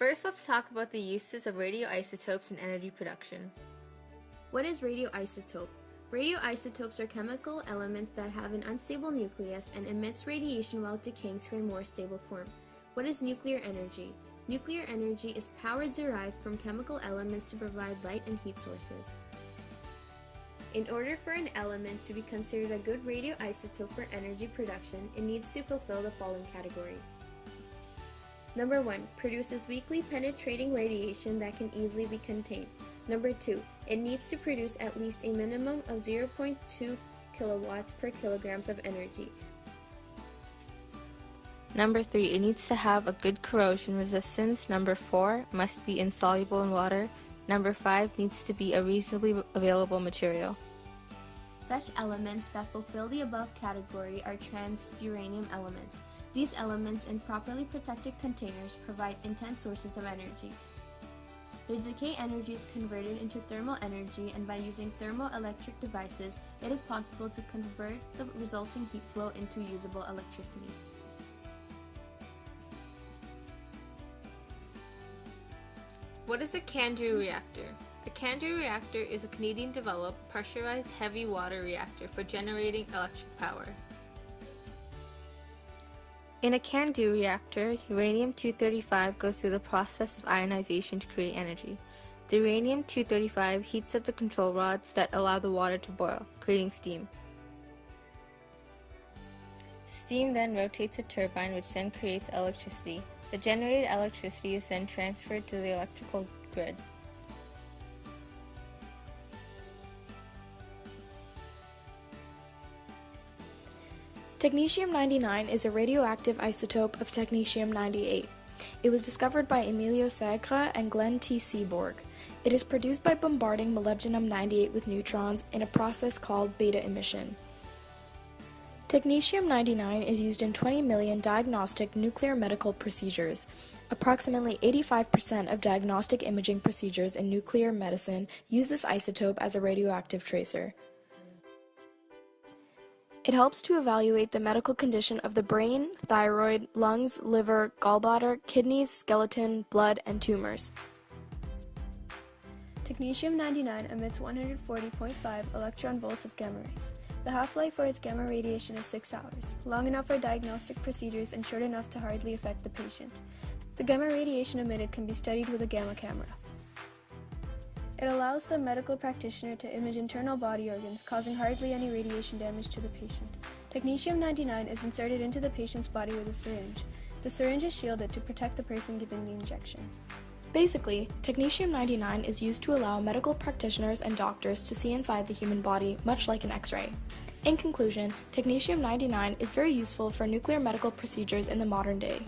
First, let's talk about the uses of radioisotopes in energy production. What is radioisotope? Radioisotopes are chemical elements that have an unstable nucleus and emits radiation while decaying to a more stable form. What is nuclear energy? Nuclear energy is power derived from chemical elements to provide light and heat sources. In order for an element to be considered a good radioisotope for energy production, it needs to fulfill the following categories. Number 1. Produces weakly penetrating radiation that can easily be contained. Number 2. It needs to produce at least a minimum of 0.2 kilowatts per kilograms of energy. Number 3. It needs to have a good corrosion resistance. Number 4. Must be insoluble in water. Number 5. Needs to be a reasonably available material. Such elements that fulfill the above category are trans-uranium elements. These elements in properly protected containers provide intense sources of energy. Their decay energy is converted into thermal energy, and by using thermoelectric devices, it is possible to convert the resulting heat flow into usable electricity. What is a Candu reactor? A Candu reactor is a Canadian-developed, pressurized heavy water reactor for generating electric power. In a Candu reactor, uranium-235 goes through the process of ionization to create energy. The uranium-235 heats up the control rods that allow the water to boil, creating steam. Steam then rotates a turbine, which then creates electricity. The generated electricity is then transferred to the electrical grid. Technetium-99 is a radioactive isotope of technetium-98. It was discovered by Emilio Sacre and Glenn T. Seaborg. It is produced by bombarding molybdenum-98 with neutrons in a process called beta emission. Technetium-99 is used in 20 million diagnostic nuclear medical procedures. Approximately 85% of diagnostic imaging procedures in nuclear medicine use this isotope as a radioactive tracer. It helps to evaluate the medical condition of the brain, thyroid, lungs, liver, gallbladder, kidneys, skeleton, blood, and tumors. Technetium-99 emits 140.5 electron volts of gamma rays. The half-life for its gamma radiation is 6 hours, long enough for diagnostic procedures and short enough to hardly affect the patient. The gamma radiation emitted can be studied with a gamma camera. It allows the medical practitioner to image internal body organs, causing hardly any radiation damage to the patient. Technetium-99 is inserted into the patient's body with a syringe. The syringe is shielded to protect the person giving the injection. Basically, technetium-99 is used to allow medical practitioners and doctors to see inside the human body, much like an X-ray. In conclusion, technetium-99 is very useful for nuclear medical procedures in the modern day.